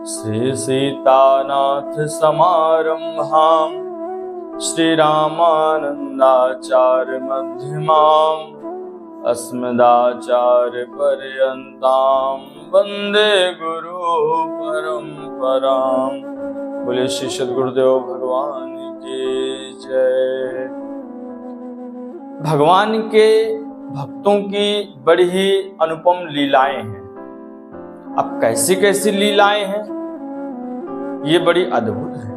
श्री सीतानाथ समारंभाम् श्रीरामानन्दाचार्य मध्यमाम् अस्मदाचार्य पर्यन्ताम् वन्दे गुरु परम्पराम्। बोले श्री सद्गुरुदेव भगवान की जय। भगवान के भक्तों की बड़ी ही अनुपम लीलाएं हैं। अब कैसी कैसी लीलाएं हैं, ये बड़ी अद्भुत है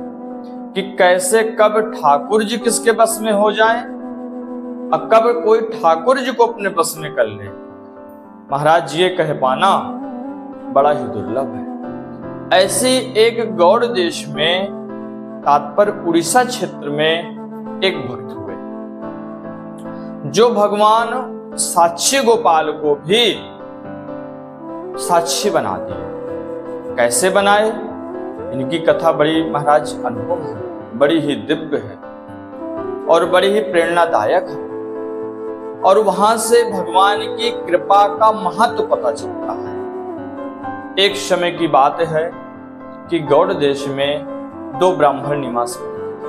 कि कैसे कब ठाकुर जी किसके बस में हो जाएं और कब कोई ठाकुर जी को अपने बस में कर ले। महाराज ये कह पाना बड़ा ही दुर्लभ है। ऐसे एक गौड़ देश में, तात्पर्य उड़ीसा क्षेत्र में, एक भक्त हुए जो भगवान साक्षी गोपाल को भी साक्षी बना दिए। कैसे बनाए, इनकी कथा बड़ी महाराज अनुपम है, बड़ी ही दिव्य है और बड़ी ही प्रेरणादायक है। और वहां से भगवान की कृपा का महत्व पता चलता है। एक समय की बात है कि गौड़ देश में दो ब्राह्मण निवास करते थे।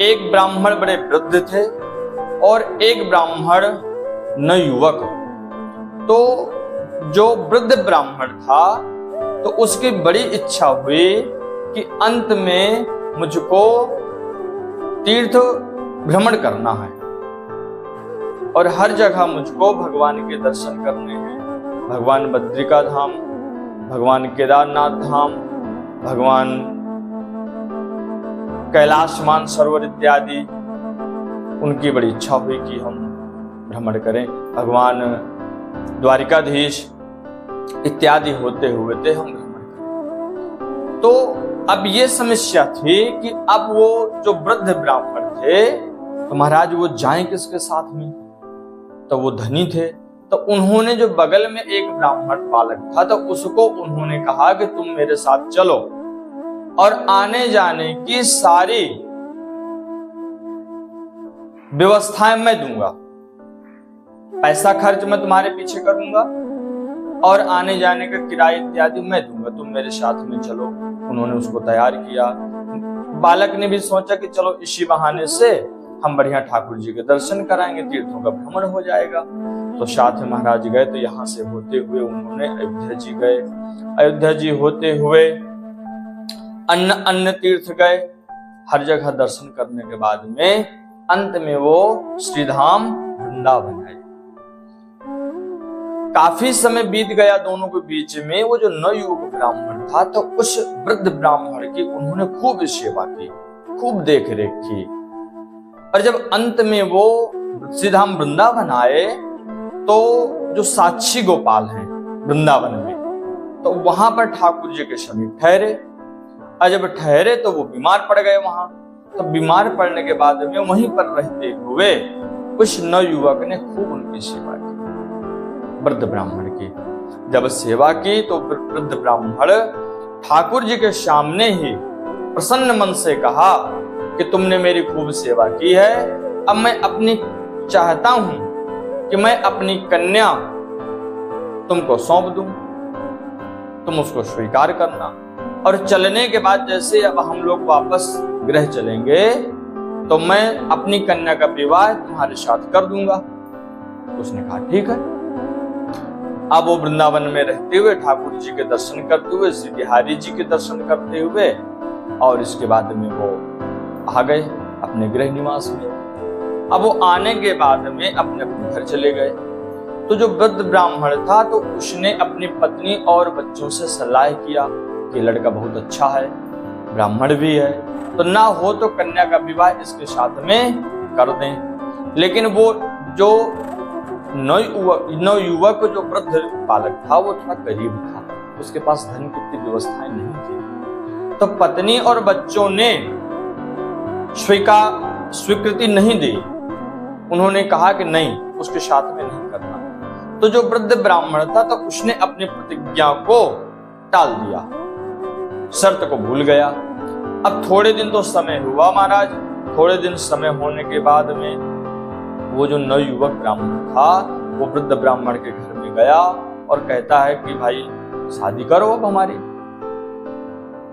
एक ब्राह्मण बड़े वृद्ध थे और एक ब्राह्मण नवयुवक। तो जो वृद्ध ब्राह्मण था तो उसकी बड़ी इच्छा हुई कि अंत में मुझको तीर्थ भ्रमण करना है और हर जगह मुझको भगवान के दर्शन करने हैं। भगवान बद्रिका धाम, भगवान केदारनाथ धाम, भगवान कैलाश मानसरोवर इत्यादि। उनकी बड़ी इच्छा हुई कि हम भ्रमण करें। भगवान द्वारिकाधीश इत्यादि होते हुए थे हम भ्रमण करें। तो अब ये समस्या थी कि अब वो जो वृद्ध ब्राह्मण थे तो महाराज वो जाएं किसके साथ में। तो वो धनी थे, तो उन्होंने जो बगल में एक ब्राह्मण बालक था तो उसको उन्होंने कहा कि तुम मेरे साथ चलो और आने जाने की सारी व्यवस्थाएं मैं दूंगा, पैसा खर्च मैं तुम्हारे पीछे करूंगा और आने जाने का किराया इत्यादि मैं दूंगा, तुम मेरे साथ में चलो। उन्होंने उसको तैयार किया। बालक ने भी सोचा कि चलो इसी बहाने से हम बढ़िया ठाकुर जी के दर्शन कराएंगे, तीर्थों का भ्रमण हो जाएगा। तो साथ में महाराज गए। तो यहाँ से होते हुए उन्होंने अयोध्या जी गए। अयोध्या जी होते हुए अन्य तीर्थ गए। हर जगह दर्शन करने के बाद में अंत में वो श्रीधाम वृंदावन आए। काफी समय बीत गया दोनों के बीच में। वो जो नवयुवक ब्राह्मण था तो उस वृद्ध ब्राह्मण की उन्होंने खूब सेवा की, खूब देख रेख की। और जब अंत में वो श्रीधाम वृंदावन आए तो जो साक्षी गोपाल हैं वृंदावन में, तो वहां पर ठाकुर जी के समीप ठहरे। और जब ठहरे तो वो बीमार पड़ गए वहां। तो बीमार पड़ने के बाद में वहीं पर रहते हुए उस नवयुवक ने खूब उनकी सेवा की, वृद्ध ब्राह्मण की। जब सेवा की तो वृद्ध ब्राह्मण ठाकुर जी के सामने ही प्रसन्न मन से कहा कि तुमने मेरी खूब सेवा की है, अब मैं अपनी चाहता हूं कि मैं अपनी कन्या तुमको सौंप दूं, तुम उसको स्वीकार करना। और चलने के बाद जैसे अब हम लोग वापस गृह चलेंगे तो मैं अपनी कन्या का विवाह तुम्हारे साथ कर दूंगा। उसने कहा ठीक है। अब वो वृंदावन में रहते हुए ठाकुर जी के दर्शन करते हुए, श्री बिहारी जी के दर्शन करते हुए, और इसके बाद में वो आ गए अपने गृह निवास में। अब वो आने के बाद में अपने अपने घर चले गए। तो जो वृद्ध ब्राह्मण था तो उसने अपनी पत्नी और बच्चों से सलाह किया कि लड़का बहुत अच्छा है, ब्राह्मण भी है, तो ना हो तो कन्या का विवाह इसके साथ में कर दें। लेकिन वो जो नवयुवक जो वृद्ध बालक था वो थोड़ा गरीब था, उसके पास धन की इतनी व्यवस्थाएं नहीं थी। तो पत्नी और बच्चों ने स्वीकृति नहीं दी। उन्होंने कहा कि नहीं, उसके साथ में नहीं करना। तो जो वृद्ध ब्राह्मण था तो उसने अपनी प्रतिज्ञा को टाल दिया, शर्त को भूल गया। अब थोड़े दिन तो समय हुआ महाराज। थोड़े दिन समय होने के बाद में वो जो नवयुवक ब्राह्मण था वो वृद्ध ब्राह्मण के घर में गया और कहता है कि भाई शादी करो अब हमारी।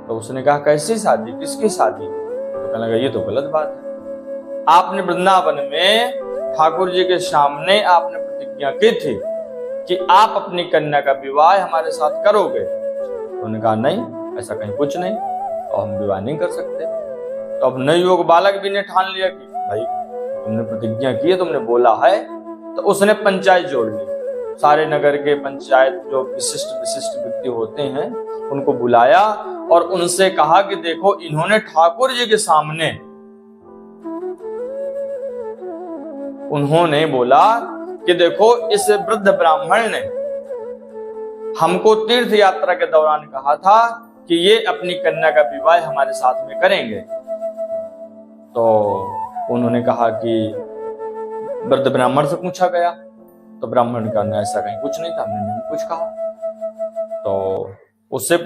तो उसने कहा कैसी शादी, किसकी शादी? तो कहने लगा ये तो गलत बात है। आपने वृंदावन में ठाकुर जी के सामने आपने प्रतिज्ञा की थी कि आप अपनी कन्या का विवाह हमारे साथ करोगे। तो उन्होंने कहा नहीं, ऐसा कहीं कुछ नहीं और हम विवाह नहीं कर सकते। तो अब नवयुवक बालक भी ने ठान लिया कि भाई तुमने प्रतिज्ञा की है, तुमने बोला है। तो उसने पंचायत जोड़ ली, सारे नगर के पंचायत जो विशिष्ट व्यक्ति होते हैं उनको बुलाया और उनसे कहा कि देखो इन्होंने ठाकुर जी के सामने उन्होंने बोला कि देखो इस वृद्ध ब्राह्मण ने हमको तीर्थ यात्रा के दौरान कहा था कि ये अपनी कन्या का विवाह हमारे साथ में करेंगे। तो उन्होंने कहा कि वृद्ध ब्राह्मण से पूछा गया, तो ब्राह्मण का ऐसा कहीं कुछ नहीं था, हमने नहीं कुछ कहा। तो उससे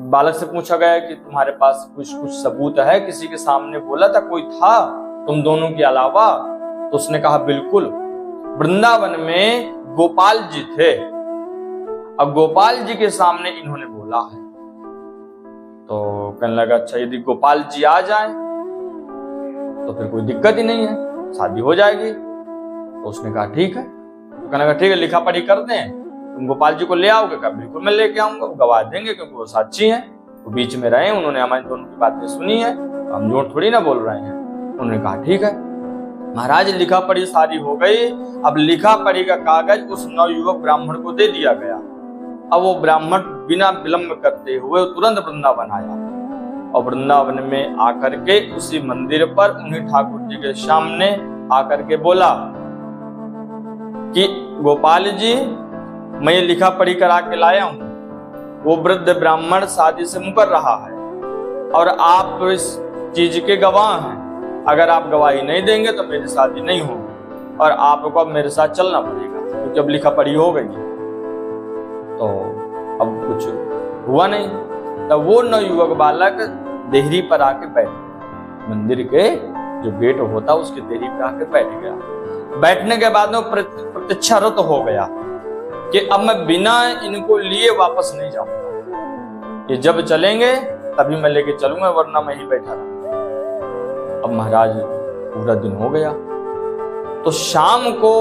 बालक से पूछा गया कि तुम्हारे पास कुछ सबूत है, किसी के सामने बोला था, कोई था तुम दोनों के अलावा? तो उसने कहा बिल्कुल, वृंदावन में गोपाल जी थे, अब गोपाल जी के सामने इन्होंने बोला है। तो कहने लगा अच्छा यदि गोपाल जी आ जाएं तो फिर कोई दिक्कत ही नहीं है, शादी हो जाएगी। तो उसने कहा ठीक है। तो कहने लगा ठीक है, लिखा पढ़ी कर दें, तुम गोपाल जी को ले आओगे? कहा बिल्कुल मैं लेके आऊंगा, गवाह देंगे क्योंकि वो साक्षी हैं, वो बीच में रहे, उन्होंने हमारी दोनों की बातें सुनी है, हम झूठ थोड़ी ना बोल रहे हैं। उन्होंने कहा ठीक है। महाराज लिखा पढ़ी सारी हो गई। अब लिखा पढ़ी का कागज उस नवयुवक ब्राह्मण को दे दिया गया। अब वो ब्राह्मण बिना विलंब करते हुए तुरंत वृंदावन आया और वृंदावन में आकर के उसी मंदिर पर उन्हें ठाकुर जी के सामने आकर के बोला कि गोपाल जी मैं ये लिखा पढ़ी करा के लाया हूं, वो वृद्ध ब्राह्मण शादी से मुकर रहा है और आप इस चीज के गवाह हैं। अगर आप गवाही नहीं देंगे तो मेरी शादी नहीं होगी और आपको अब मेरे साथ चलना पड़ेगा क्योंकि अब लिखा पढ़ी हो गई। तो अब कुछ हुआ नहीं। तब वो नवयुवक बालक देहरी पर आके बैठ गया, मंदिर के जो गेट होता उसके देहरी पर आके बैठ गया। बैठने के बाद वो प्रतीक्षारत हो गया कि अब मैं बिना इनको लिए वापस नहीं जाऊंगा, ये जब चलेंगे तभी मैं लेके चलूंगा वरना मैं ही बैठा रहूंगा। अब महाराज पूरा दिन हो गया। तो शाम को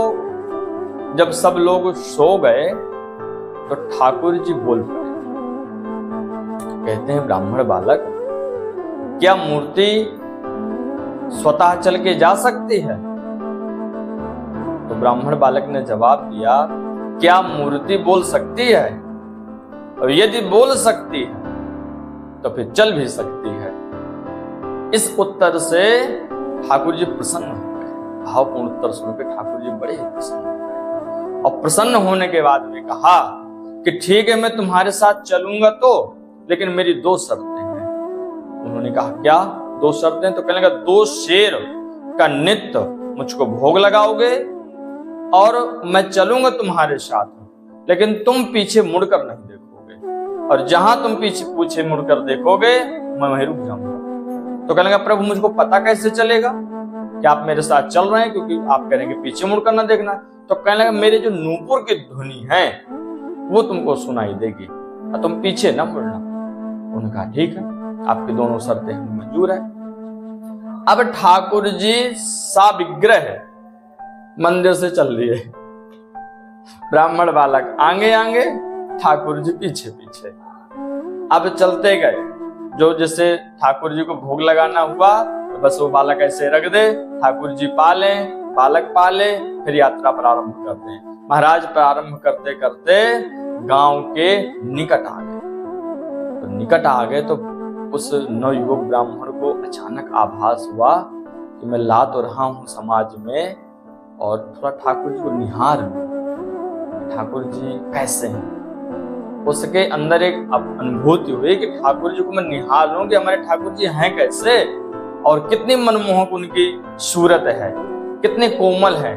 जब सब लोग सो गए तो ठाकुर जी बोल पड़े, कहते हैं ब्राह्मण बालक क्या मूर्ति स्वतः चल के जा सकती है? तो ब्राह्मण बालक ने जवाब दिया क्या मूर्ति बोल सकती है? और यदि बोल सकती है तो फिर चल भी सकती है। इस उत्तर से ठाकुर जी प्रसन्न हो गए। भावपूर्ण उत्तर सुनकर ठाकुर जी बड़े प्रसन्न हो गए और प्रसन्न होने के बाद में कहा कि ठीक है मैं तुम्हारे साथ चलूंगा तो, लेकिन मेरी दो शर्तें हैं। उन्होंने कहा क्या दो शर्तें? तो कहने लगा 2 शेर का नित्य मुझको भोग लगाओगे और मैं चलूंगा तुम्हारे साथ, लेकिन तुम पीछे मुड़कर नहीं देखोगे और जहां तुम पीछे मुड़कर देखोगे मैं वहीं रुक जाऊंगा। तो कहने लगा प्रभु मुझको पता कैसे चलेगा कि आप मेरे साथ चल रहे हैं, क्योंकि आप कहेंगे पीछे मुड़कर ना देखना। तो कहने लगा मेरे जो नूपुर की ध्वनि है वो तुमको सुनाई देगी और तुम पीछे ना मुड़ना। उन्होंने कहा ठीक है, आपकी दोनों शर्तें मंजूर है। अब ठाकुर जी साविग्रह मंदिर से चल दिए, ब्राह्मण बालक आगे आगे, ठाकुर जी पीछे पीछे। अब चलते गए, जो जैसे ठाकुर जी को भोग लगाना हुआ तो बस वो बालक ऐसे रख दे, ठाकुर जी पाले, बालक पाले, फिर यात्रा प्रारंभ करते हैं। महाराज प्रारंभ करते करते गांव के निकट आ गए। तो निकट आ गए तो उस नवयुवक ब्राह्मण को अचानक आभास हुआ कि मैं ला तो रहा हूं समाज में और थोड़ा ठाकुर जी को निहार लूं, ठाकुर जी कैसे हैं। उसके अंदर एक अनुभूति हुई कि ठाकुर जी को मैं निहार लूं कि हमारे ठाकुर जी हैं कैसे और कितनी मनमोहक उनकी सूरत है, कितने कोमल है।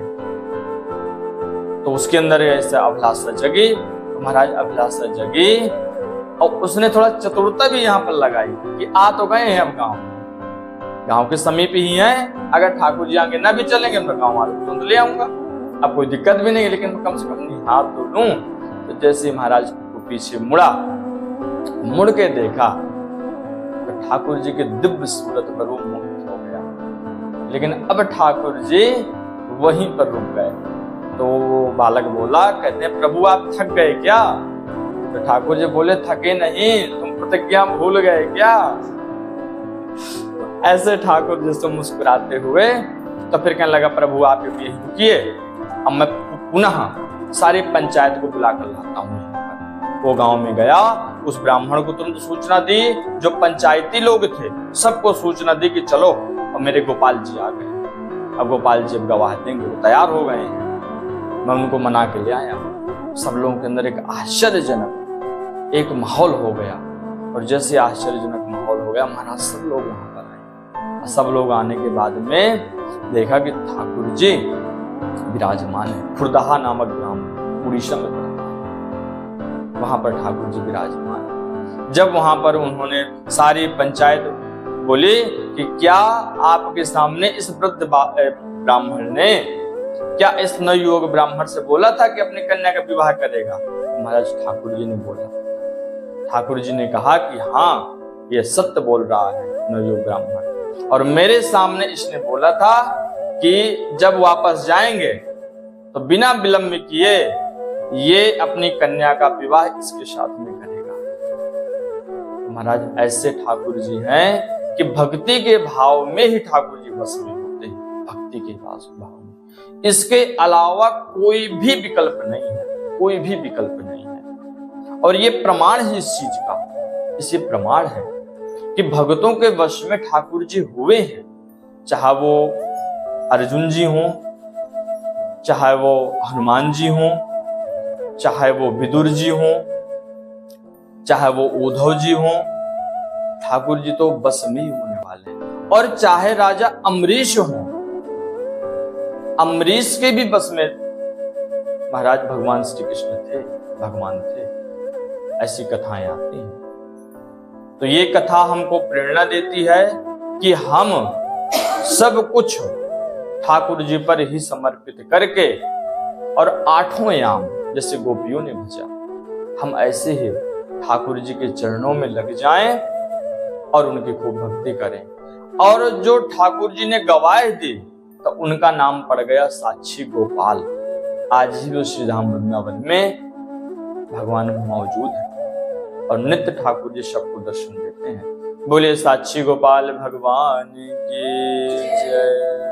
तो उसके अंदर ऐसे अभिलाषा जगी। महाराज अभिलाषा जगी और उसने थोड़ा चतुरता भी यहाँ पर लगाई कि आ तो गए हैं, अब गांव के समीप ही हैं, अगर ठाकुर जी आगे ना भी चलेंगे तो गांव वालों को ले आऊंगा, अब कोई दिक्कत भी नहीं, लेकिन कम से कम निहार तो लूं। तो जैसे महाराज को पीछे मुड़ा, मुड़ के देखा ठाकुर जी के दिव्य सूरत पर वो मोहित हो गया। लेकिन अब ठाकुर जी वहीं पर रुक गए। तो बालक बोला, कहते हैं प्रभु आप थक गए क्या? तो ठाकुर जी बोले, थके नहीं, तुम प्रतिज्ञा भूल गए क्या? ऐसे ठाकुर जी से मुस्कुराते हुए तो फिर कहने लगा, प्रभु आप यहीं रुकिए, अब मैं पुनः सारी पंचायत को बुला कर लाता हूँ। वो गांव में गया, उस ब्राह्मण को तुरंत सूचना दी, जो पंचायती लोग थे सबको सूचना दी कि चलो, अब मेरे गोपाल जी आ गए। अब गोपाल जी अब गवाह देंगे, वो तैयार हो गए हैं। मैं उनको मना के ले आया। सब लोगों के अंदर एक आश्चर्यजनक एक माहौल हो गया। और जैसे आश्चर्यजनक माहौल हो गया, महाराज सब लोग वहां पर आए। सब लोग आने के बाद में देखा कि ठाकुर जी विराजमान है। खुरदहा नामक ग्राम उड़ीसा में पड़ता है, वहां पर ठाकुर जी विराजमान। जब वहां पर उन्होंने सारी पंचायत बोली कि क्या आपके सामने इस वृद्ध ब्राह्मण ने क्या इस नवयुवक ब्राह्मण से बोला था कि अपनी कन्या का विवाह करेगा? महाराज ठाकुर जी ने बोला। ठाकुर जी ने कहा कि हाँ, ये सत्य बोल रहा है नवयुवक ब्राह्मण, और मेरे सामने इसने बोला था कि जब वापस जाएंगे तो बिना विलंब किए ये अपनी कन्या का विवाह इसके साथ में करेगा। महाराज ऐसे ठाकुर जी हैं कि भक्ति के भाव में ही ठाकुर जी बस में होते हैं, भक्ति के भाव में। इसके अलावा कोई भी विकल्प नहीं है, कोई भी विकल्प नहीं है। और ये प्रमाण है इस चीज का, इसे प्रमाण है कि भक्तों के वश में ठाकुर जी हुए हैं। चाहे वो अर्जुन जी हों, चाहे वो हनुमान जी हों, चाहे वो विदुर जी हों, चाहे वो उद्धव जी हों, ठाकुर जी तो बस में ही होने वाले हैं। और चाहे राजा अम्बरीश हों, अम्बरीश के भी बस में महाराज भगवान श्री कृष्ण थे, भगवान थे। ऐसी कथाएं आती हैं। तो ये कथा हमको प्रेरणा देती है कि हम सब कुछ ठाकुर जी पर ही समर्पित करके, और आठों याम जैसे गोपियों ने भजा, हम ऐसे ही ठाकुर जी के चरणों में लग जाएं और उनकी खूब भक्ति करें। और जो ठाकुर जी ने गवाही दी तो उनका नाम पड़ गया साक्षी गोपाल। आज ही वो श्री धाम वृंदावन में भगवान मौजूद है और नित्य ठाकुर जी सबको दर्शन देते हैं। बोले साक्षी गोपाल भगवान की जय।